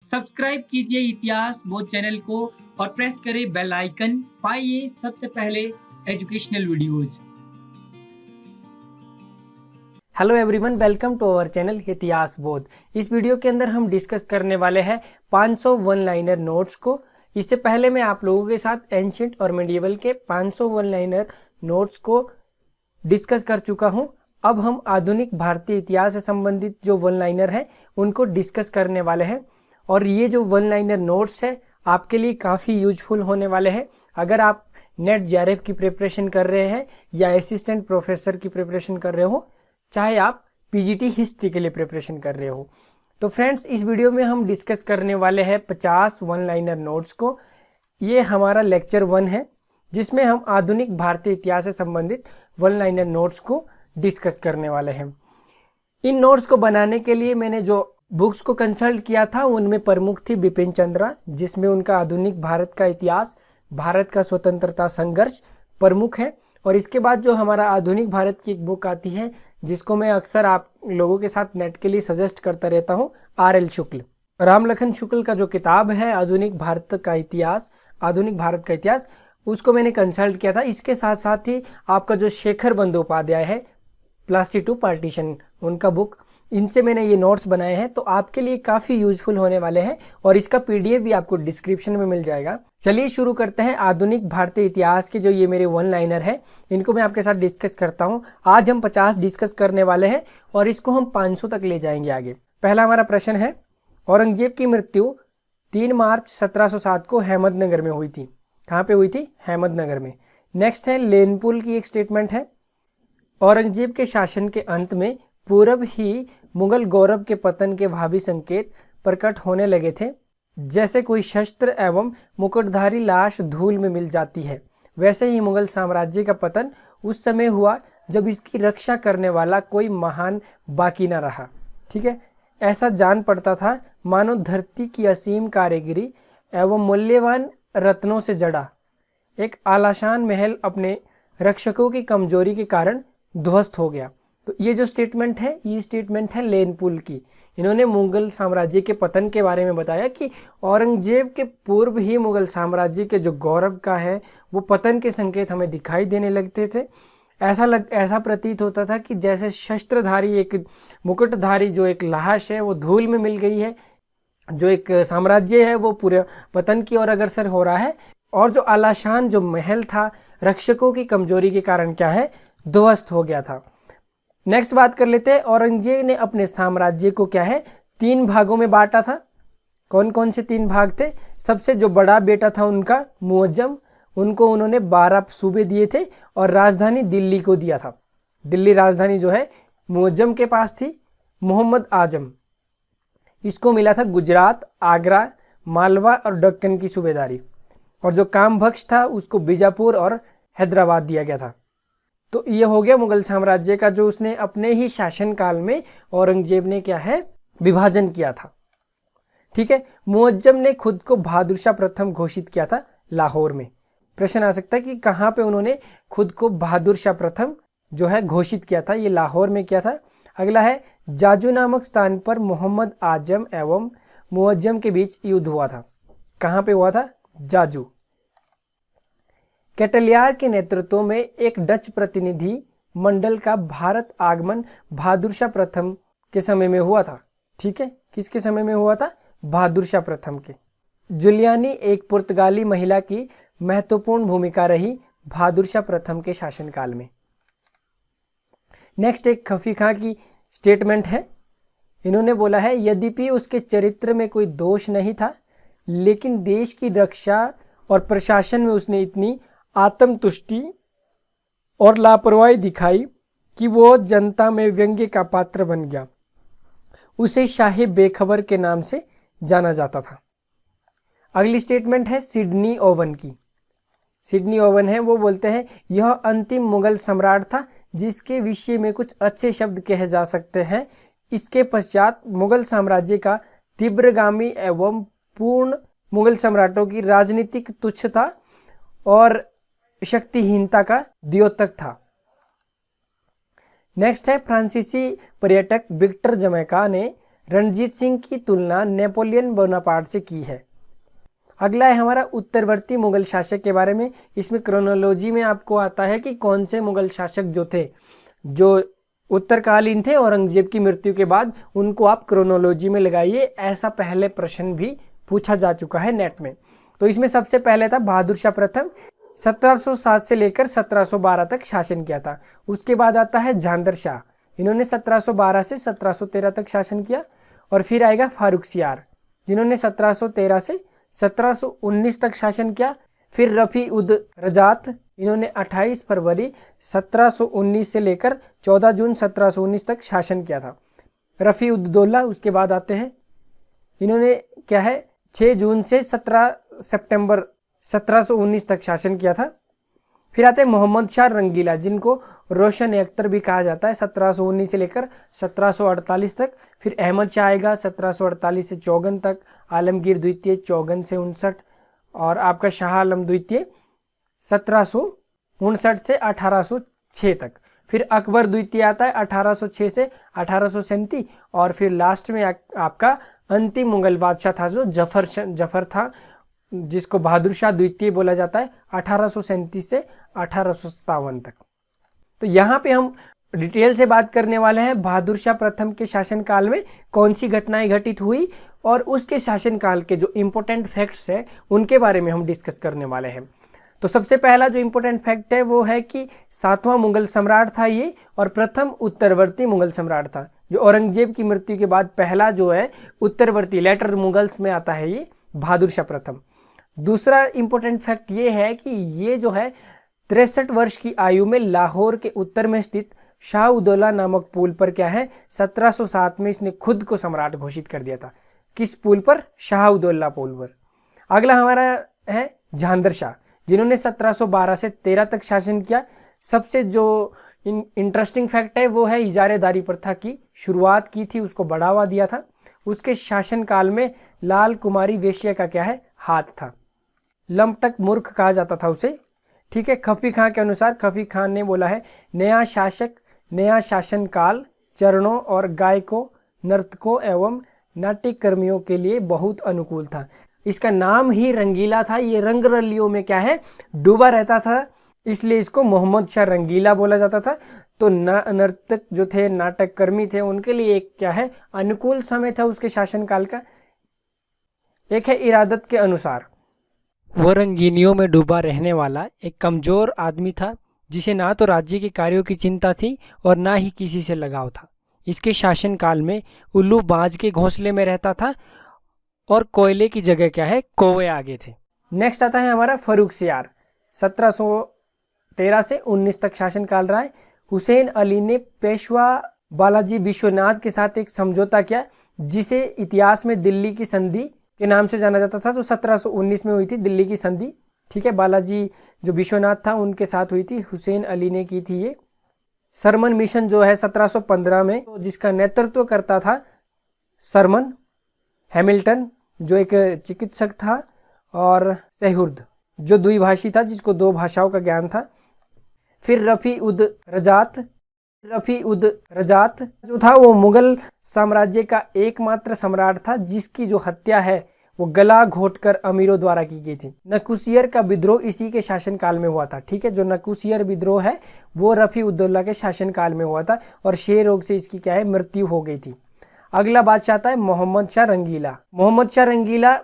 Subscribe कीजिए इतिहास बोध चैनल को और प्रेस करें बेल आइकन। पाइए सबसे पहले educational videos. Hello everyone, welcome to our channel Itihas Bodh. इस वीडियो के अंदर हम डिस्कस करने वाले हैं 500 वन लाइनर नोट्स को। इससे पहले मैं आप लोगों के साथ एंशिएंट और मेडिएवल के 500 वन लाइनर नोट्स को डिस्कस कर चुका हूं। अब हम आधुनिक भारतीय इतिहास से संबंधित जो वन लाइनर हैं उनको डिस्कस करने वाले हैं। और ये जो वन लाइनर नोट्स है आपके लिए काफ़ी यूजफुल होने वाले हैं। अगर आप नेट जेआरएफ की प्रिपरेशन कर रहे हैं या असिस्टेंट प्रोफेसर की प्रिपरेशन कर रहे हो, चाहे आप पीजीटी हिस्ट्री के लिए प्रिपरेशन कर रहे हो। तो फ्रेंड्स, इस वीडियो में हम डिस्कस करने वाले हैं 50 वन लाइनर नोट्स को। ये हमारा लेक्चर 1 है जिसमें हम आधुनिक भारतीय इतिहास से संबंधित वन लाइनर नोट्स को डिस्कस करने वाले हैं। इन नोट्स को बनाने के लिए मैंने जो बुक्स को कंसल्ट किया था उनमें प्रमुख थी बिपिन चंद्रा, जिसमें उनका आधुनिक भारत का इतिहास, भारत का स्वतंत्रता संघर्ष प्रमुख है। और इसके बाद जो हमारा आधुनिक भारत की एक बुक आती है जिसको मैं अक्सर आप लोगों के साथ नेट के लिए सजेस्ट करता रहता हूँ, RL शुक्ल, रामलखन शुक्ल का जो किताब है आधुनिक भारत का इतिहास, उसको मैंने कंसल्ट किया था। इसके साथ साथ ही आपका जो शेखर बंदोपाध्याय है, प्लासी टू पार्टीशन, उनका बुक, इनसे मैंने ये नोट्स बनाए हैं। तो आपके लिए काफ़ी यूजफुल होने वाले हैं और इसका PDF भी आपको डिस्क्रिप्शन में मिल जाएगा। चलिए शुरू करते हैं। आधुनिक भारतीय इतिहास के जो ये मेरे वन लाइनर है इनको मैं आपके साथ डिस्कस करता हूँ। आज हम 50 डिस्कस करने वाले हैं और इसको हम 500 तक ले जाएंगे आगे। पहला हमारा प्रश्न है, औरंगजेब की मृत्यु 3 मार्च 1707 को अहमदनगर में हुई थी। कहाँ पे हुई थी? अहमदनगर में। नेक्स्ट है, लेनपुल की एक स्टेटमेंट है, औरंगजेब के शासन के अंत में पूर्व ही मुगल गौरव के पतन के भावी संकेत प्रकट होने लगे थे। जैसे कोई शस्त्र एवं मुकुटधारी लाश धूल में मिल जाती है, वैसे ही मुगल साम्राज्य का पतन उस समय हुआ जब इसकी रक्षा करने वाला कोई महान बाकी न रहा। ठीक है, ऐसा जान पड़ता था मानो धरती की असीम कारीगरी एवं मूल्यवान रत्नों से जड़ा एक आलीशान महल अपने रक्षकों की कमजोरी के कारण ध्वस्त हो गया। तो ये जो स्टेटमेंट है, ये स्टेटमेंट है लेनपुल की। इन्होंने मुगल साम्राज्य के पतन के बारे में बताया कि औरंगजेब के पूर्व ही मुगल साम्राज्य के जो गौरव का है वो पतन के संकेत हमें दिखाई देने लगते थे। ऐसा प्रतीत होता था कि जैसे शस्त्रधारी, एक मुकुटधारी जो एक लाश है वो धूल में मिल गई है, जो एक साम्राज्य है वो पूरे पतन की ओर अग्रसर हो रहा है। और जो आलीशान जो महल था रक्षकों की कमजोरी के कारण क्या है, ध्वस्त हो गया था। नेक्स्ट बात कर लेते हैं, औरंगजेब ने अपने साम्राज्य को क्या है 3 भागों में बांटा था। कौन कौन से 3 भाग थे? सबसे जो बड़ा बेटा था उनका मुअज्जम, उनको उन्होंने 12 सूबे दिए थे और राजधानी दिल्ली को दिया था। दिल्ली राजधानी जो है मुअज्जम के पास थी। मोहम्मद आजम, इसको मिला था गुजरात, आगरा, मालवा और दक्कन की सूबेदारी। और जो कामभक्ष था उसको बीजापुर और हैदराबाद दिया गया था। तो ये हो गया मुगल साम्राज्य का जो उसने अपने ही शासनकाल में औरंगजेब ने क्या है विभाजन किया था। ठीक है, मुअज्जम ने खुद को बहादुर शाह प्रथम घोषित किया था लाहौर में। प्रश्न आ सकता है कि कहाँ पे उन्होंने खुद को बहादुर शाह प्रथम जो है घोषित किया था? ये लाहौर में किया था। अगला है, जाजू नामक स्थान पर मोहम्मद आजम एवं मुअज्जम के बीच युद्ध हुआ था। कहाँ पे हुआ था? जाजू। कैटलियार के नेतृत्व में एक डच प्रतिनिधि मंडल का भारत आगमन बहादुर शाह प्रथम के समय में हुआ था। ठीक है, किसके समय में हुआ था? बहादुर शाह प्रथम के। जुलियानी एक पुर्तगाली महिला की महत्वपूर्ण भूमिका रही बहादुर शाह प्रथम के शासनकाल में। नेक्स्ट एक खफी खां की स्टेटमेंट है। इन्होंने बोला है, यद्यपि उसके चरित्र में कोई दोष नहीं था, लेकिन देश की रक्षा और प्रशासन में उसने इतनी आत्मतुष्टि और लापरवाही दिखाई कि वो जनता में व्यंग्य का पात्र बन गया। उसे शाही बेखबर के नाम से जाना जाता था। अगली स्टेटमेंट है सिडनी ओवन की। सिडनी ओवन है, वो बोलते हैं, यह अंतिम मुगल सम्राट था जिसके विषय में कुछ अच्छे शब्द कहे जा सकते हैं। इसके पश्चात मुगल साम्राज्य का तीव्रगामी एवं पूर्ण मुगल सम्राटों की राजनीतिक तुच्छता और शक्तिहीनता का द्योतक था। नेक्स्ट है, फ्रांसीसी पर्यटक विक्टर जमैका ने रणजीत सिंह की तुलना नेपोलियन बोनापार्ट से की है। अगला है हमारा उत्तरवर्ती मुगल शासक के बारे में। इसमें क्रोनोलॉजी में आपको आता है कि कौन से मुगल शासक जो थे, जो उत्तरकालीन थे औरंगजेब की मृत्यु के बाद, उनको आप क्रोनोलॉजी में लगाइए। ऐसा पहले प्रश्न भी पूछा जा चुका है नेट में। तो इसमें सबसे पहले था बहादुर शाह प्रथम, 1707 से लेकर 1712 तक शासन किया था। उसके बाद आता है झांदर शाह, इन्होंने 1712 से 1713 तक शासन किया। और फिर आएगा फारुखसियार, जिन्होंने 1713 से 1719 तक शासन किया। फिर रफ़ी उद रजात, इन्होंने 28 फरवरी 1719 से लेकर 14 जून 1719 तक शासन किया था। रफ़ी उद दौला उसके बाद आते हैं, इन्होंने क्या है 6 जून से 17 सितंबर 1719 तक शासन किया था। फिर आते हैं मोहम्मद शाह रंगीला, जिनको रोशन अख्तर भी कहा जाता है, 1719 से लेकर 1748 तक। फिर अहमद शाह आएगा 1748 से 54 तक, आलमगीर द्वितीय 54 से 59, और आपका शाह आलम द्वितीय 1759 से 1806 तक। फिर अकबर द्वितीय आता है 1806 से 1837, और फिर लास्ट में आपका अंतिम मुगल बादशाह था जो जफर था, जिसको बहादुर शाह द्वितीय बोला जाता है, 1837 से 1857 तक। तो यहाँ पे हम डिटेल से बात करने वाले हैं बहादुर शाह प्रथम के शासनकाल में कौन सी घटनाएं घटित हुई, और उसके शासनकाल के जो इम्पोर्टेंट फैक्ट्स हैं उनके बारे में हम डिस्कस करने वाले हैं। तो सबसे पहला जो इम्पोर्टेंट फैक्ट है वो है कि 7वां मुगल सम्राट था ये, और प्रथम उत्तरवर्ती मुगल सम्राट था। जो औरंगजेब की मृत्यु के बाद पहला जो है उत्तरवर्ती लेटर मुगल्स में आता है, ये बहादुर शाह प्रथम। दूसरा इम्पोर्टेंट फैक्ट ये है कि ये जो है 63 वर्ष की आयु में लाहौर के उत्तर में स्थित शाहउद्दौला नामक पुल पर क्या है 1707 में इसने खुद को सम्राट घोषित कर दिया था। किस पुल पर? शाहउद्दौला पुल पर। अगला हमारा है झांदर शाह, जिन्होंने 1712 से 13 तक शासन किया। सबसे जो इंटरेस्टिंग फैक्ट है वो है इजारेदारी प्रथा की शुरुआत की थी, उसको बढ़ावा दिया था। उसके शासनकाल में लाल कुमारी वेश्या का क्या है हाथ था। लंपटक मूर्ख कहा जाता था उसे, ठीक है। खफी खां के अनुसार खफी खान ने बोला है, नया शासक नया शासन काल चरणों और गायकों, नर्तकों एवं नाट्य कर्मियों के लिए बहुत अनुकूल था। इसका नाम ही रंगीला था, ये रंग रलियों में क्या है डूबा रहता था, इसलिए इसको मोहम्मद शाह रंगीला बोला जाता था। तो नर्तक जो थे, नाटक कर्मी थे, उनके लिए एक क्या है अनुकूल समय था उसके शासनकाल का। एक है इरादत के अनुसार, वो रंगीनियों में डूबा रहने वाला एक कमजोर आदमी था, जिसे ना तो राज्य के कार्यों की चिंता थी और ना ही किसी से लगाव था। इसके शासनकाल में उल्लू बाज के घोंसले में रहता था और कोयले की जगह क्या है कौवे आगे थे। नेक्स्ट आता है हमारा फर्रुखसियार, 1713 से 19 तक शासनकाल रहा है। हुसैन अली ने पेशवा बालाजी विश्वनाथ के साथ एक समझौता किया, जिसे इतिहास में दिल्ली की संधि के नाम से जाना जाता था। तो 1719 में हुई थी दिल्ली की संधि, ठीक है। बालाजी जो विश्वनाथ था उनके साथ हुई थी, हुसैन अली ने की थी ये। सरमन मिशन जो है 1715 में, तो जिसका नेतृत्व करता था सरमन हैमिल्टन, जो एक चिकित्सक था, और सेहुर्द जो द्विभाषी था, जिसको 2 भाषाओं का ज्ञान था। फिर रफ़ी उद रजात जो था वो मुगल साम्राज्य का एकमात्र सम्राट था, जिसकी जो हत्या है वो गला घोटकर अमीरों द्वारा की गई थी। नकुसियर का विद्रोह इसी के शासनकाल में हुआ था, ठीक है। जो नकुसियर विद्रोह है वो रफ़ी उद्दौला के शासनकाल में हुआ था, और क्षय रोग से इसकी क्या है मृत्यु हो गई थी। अगला बादशाह आता है मोहम्मद शाह रंगीला। मोहम्मद शाह रंगीला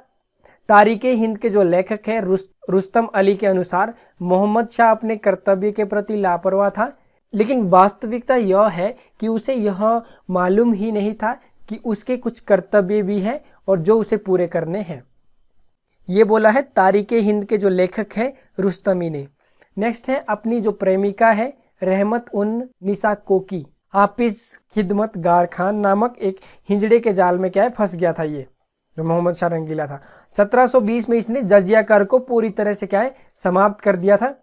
तारीख़ हिंद के जो लेखक है रुस्तम अली के अनुसार, मोहम्मद शाह अपने कर्तव्य के प्रति लापरवाह था, लेकिन वास्तविकता यह है कि उसे यह मालूम ही नहीं था कि उसके कुछ कर्तव्य भी हैं और जो उसे पूरे करने हैं। ये बोला है तारीख़ हिंद के जो लेखक हैं रुस्तमी ने। नेक्स्ट है अपनी जो प्रेमिका है रहमत उन निसा कोकी, हाफिज खिदमत गार खान नामक एक हिंजड़े के जाल में क्या है फंस गया था ये जो मोहम्मद शाह रंगीला था। 1720 में इसने जजिया कर को पूरी तरह से क्या है समाप्त कर दिया था।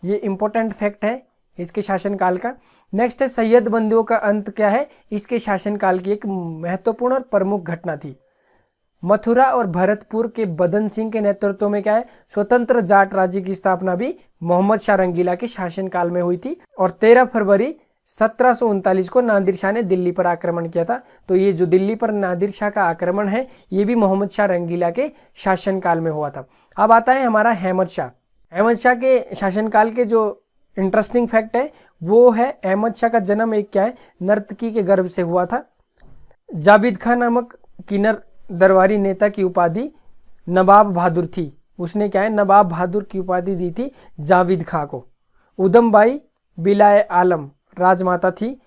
ये इंपॉर्टेंट फैक्ट है इसके शासनकाल का। नेक्स्ट है सैयद बंदियों का अंत क्या है, इसके शासनकाल की एक महत्वपूर्ण और प्रमुख घटना थी। मथुरा और भरतपुर के बदन सिंह के नेतृत्व में क्या है स्वतंत्र जाट राज्य की स्थापना भी मोहम्मद शाह रंगीला के शासनकाल में हुई थी, और 13 फरवरी 1739 को नादिर शाह ने दिल्ली पर आक्रमण किया था। तो ये जो दिल्ली पर नादिर शाह का आक्रमण है ये भी मोहम्मद शाह रंगीला के शासनकाल में हुआ था। अब आता है हमारा अहमद शाह। अहमद शाह के शासनकाल के जो इंटरेस्टिंग फैक्ट है वो है अहमद शाह का जन्म एक क्या है नर्तकी के गर्भ से हुआ था। जाबिद खान नामक किन्नर दरबारी नेता की उपाधि नवाब बहादुर थी, उसने क्या है नवाब बहादुर की उपाधि दी थी जाविद खां को। उधम बाई बिलाए आलम राजमाता थी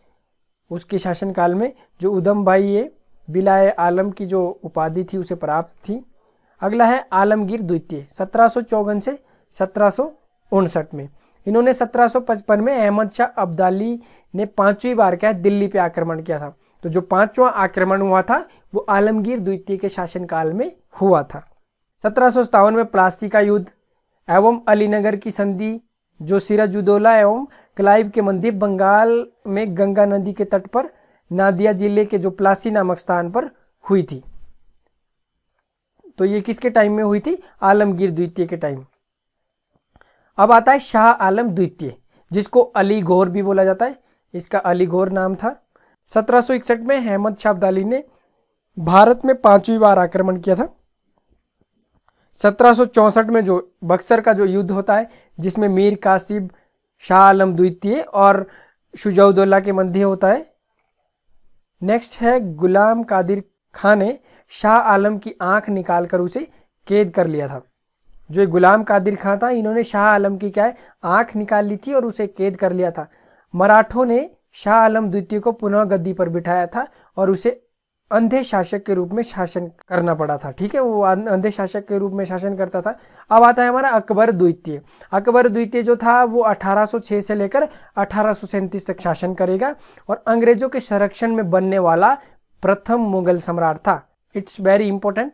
उसके शासनकाल में। जो उधम बाई ये बिलाए आलम की जो उपाधि थी उसे प्राप्त थी। अगला है आलमगीर द्वितीय 1754 से 1759 में। इन्होंने 1755 में अहमद शाह अब्दाली ने 5वीं बार क्या दिल्ली पे आक्रमण किया था। तो जो 5वां आक्रमण हुआ था वो आलमगीर द्वितीय के शासनकाल में हुआ था। 1757 में प्लासी का युद्ध एवं अलीनगर की संधि जो सिराजुद्दौला एवं क्लाइव के मध्य बंगाल में गंगा नदी के तट पर नादिया जिले के जो प्लासी नामक स्थान पर हुई थी। तो ये किसके टाइम में हुई थी? आलमगीर द्वितीय के टाइम। अब आता है शाह आलम द्वितीय जिसको अली गौर भी बोला जाता है, इसका अली गौर नाम था। 1761 में अहमद शाह अब्दाली ने भारत में 5वीं बार आक्रमण किया था। 1764 में जो बक्सर का जो युद्ध होता है जिसमें मीर कासिम शाह आलम द्वितीय और शुजाउद्दौला के मध्य होता है। नेक्स्ट है गुलाम कादिर खान ने शाह आलम की आंख निकालकर उसे कैद कर लिया था। जो गुलाम कादिर खान था इन्होंने शाह आलम की क्या है आंख निकाल ली थी और उसे कैद कर लिया था। मराठों ने शाह आलम द्वितीय को पुनः गद्दी पर बिठाया था और उसे अंधे शासक के रूप में शासन करना पड़ा था। ठीक है, वो अंधे शासक के रूप में शासन करता था। अब आता है हमारा अकबर द्वितीय। अकबर द्वितीय जो था वो 1806 से लेकर 1837 तक शासन करेगा और अंग्रेजों के संरक्षण में बनने वाला प्रथम मुगल सम्राट था। It's very important.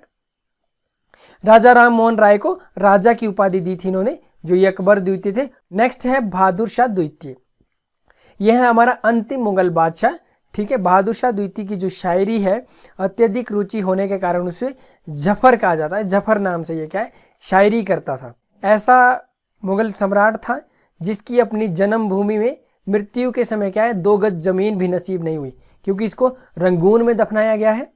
Raja Ram Mohan Roy को राजा की उपाधि दी थी इन्होंने, जो ये अकबर द्वितीय थे। नेक्स्ट है बहादुर शाह द्वितीय। यह है हमारा अंतिम मुगल बादशाह। ठीक है, बहादुर शाह द्वितीय की जो शायरी है अत्यधिक रुचि होने के कारण उसे जफर कहा जाता है। जफर नाम से ये क्या है शायरी करता था। ऐसा मुगल सम्राट था जिसकी अपनी जन्मभूमि में मृत्यु के समय क्या है 2 गज जमीन भी नसीब नहीं हुई क्योंकि इसको रंगून में दफनाया गया है।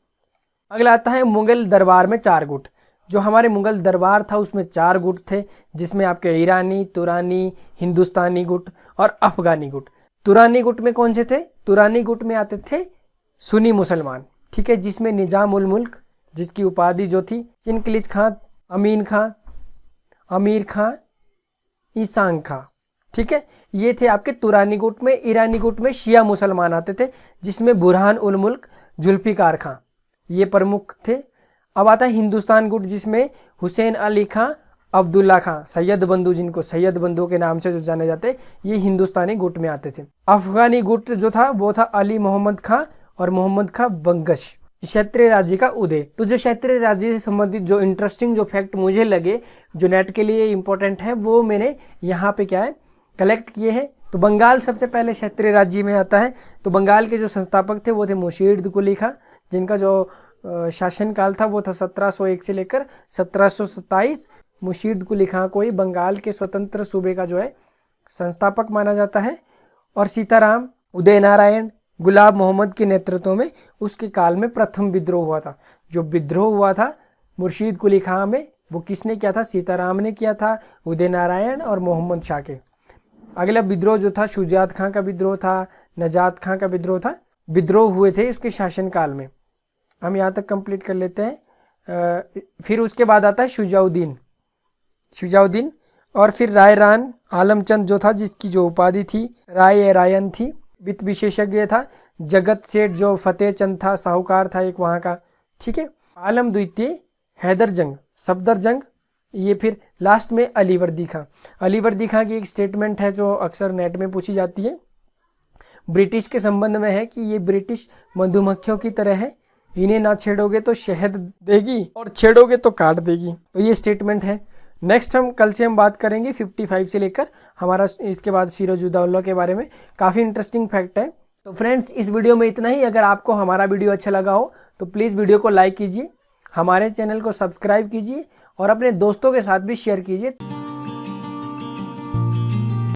अगला आता है मुगल दरबार में 4 गुट। जो हमारे मुगल दरबार था उसमें 4 गुट थे जिसमें आपके ईरानी, तुरानी, हिंदुस्तानी गुट और अफगानी गुट। तुरानी गुट में कौन से थे? तुरानी गुट में आते थे सुन्नी मुसलमान। ठीक है, जिसमें निजाम उल मुल्क जिसकी उपाधि जो थी चिनकिलिच खां, अमीन खां, अमीर खां, ईसांग खां। ठीक है, ये थे आपके तुरानी गुट में। ईरानी गुट में शिया मुसलमान आते थे जिसमें बुरहान उल मुल्क, जुल्फिकार खां ये प्रमुख थे। अब आता है हिंदुस्तान गुट जिसमें हुसैन अली खां, अब्दुल्ला खां, सैयद बंधु जिनको सैयद बंधु के नाम से जो जाने जाते ये हिंदुस्तानी गुट में आते थे। अफगानी गुट जो था वो था अली मोहम्मद खां और मोहम्मद खां बंगश। क्षेत्रीय राज्य का उदय। तो जो क्षेत्रीय राज्य से संबंधित जो इंटरेस्टिंग जो फैक्ट मुझे लगे जो नेट के लिए इंपॉर्टेंट है वो मैंने यहाँ पे क्या है कलेक्ट किए हैं। तो बंगाल सबसे पहले क्षेत्रीय राज्य में आता है। तो बंगाल के जो संस्थापक थे वो थे मुर्शीद कुली खां जिनका जो शासनकाल था वो था 1701 से लेकर 1727। मुर्शीद कुली खां को ही बंगाल के स्वतंत्र सूबे का जो है संस्थापक माना जाता है। और सीताराम, उदय नारायण, गुलाब मोहम्मद के नेतृत्व में उसके काल में प्रथम विद्रोह हुआ था। जो विद्रोह हुआ था मुर्शीद कुली खां में वो किसने किया था? सीताराम ने किया था, उदय नारायण और मोहम्मद शाह के। अगला विद्रोह जो था शुजात खां का विद्रोह था, नजात खां का विद्रोह था। विद्रोह हुए थे उसके शासनकाल में। हम यहाँ तक कंप्लीट कर लेते हैं। फिर उसके बाद आता है शुजाउद्दीन और फिर रायरान आलमचंद जो था जिसकी जो उपाधि थी रायन थी। वित्त विशेषज्ञ था। जगत सेठ जो फतेह चंद था साहूकार था एक वहाँ का। ठीक है, आलम द्वितीय, हैदर जंग, सफदर जंग, ये फिर लास्ट में अलीवर्दी खां। अलीवर्दी खां की एक स्टेटमेंट है जो अक्सर नेट में पूछी जाती है, ब्रिटिश के संबंध में है कि ये ब्रिटिश मधुमक्खियों की तरह है, इन्हें ना छेड़ोगे तो शहद देगी और छेड़ोगे तो काट देगी। तो ये स्टेटमेंट है। नेक्स्ट कल से हम बात करेंगे 55 से लेकर हमारा इसके बाद सिराजुद्दौला के बारे में। काफ़ी इंटरेस्टिंग फैक्ट है। तो फ्रेंड्स इस वीडियो में इतना ही। अगर आपको हमारा वीडियो अच्छा लगा हो तो प्लीज़ वीडियो को लाइक कीजिए, हमारे चैनल को सब्सक्राइब कीजिए और अपने दोस्तों के साथ भी शेयर कीजिए।